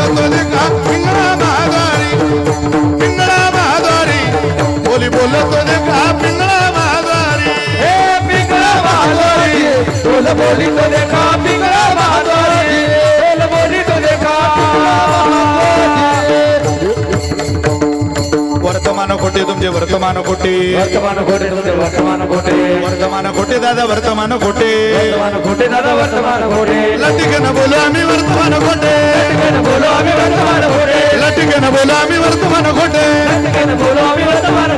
बोलतो देखा पिंगळा महाद्वारी बोली बोलतो देखा पिंगळा महाद्वारी हे पिंगळा महाद्वारी बोल बोली तो देखा पिंगळा महाद्वारी बोल बोली तो देखा वर्तमान खोटे तुमचे वर्तमान खोटे वर्तमान खोटे दादा वर्तमान खोटे लटिकन बोलो आम्ही वर्तमान खोटे बोलो आम्ही वर्तमान खोटे लटिकन बोलो आम्ही वर्तमान खोटे बोलो आम्ही वर्तमान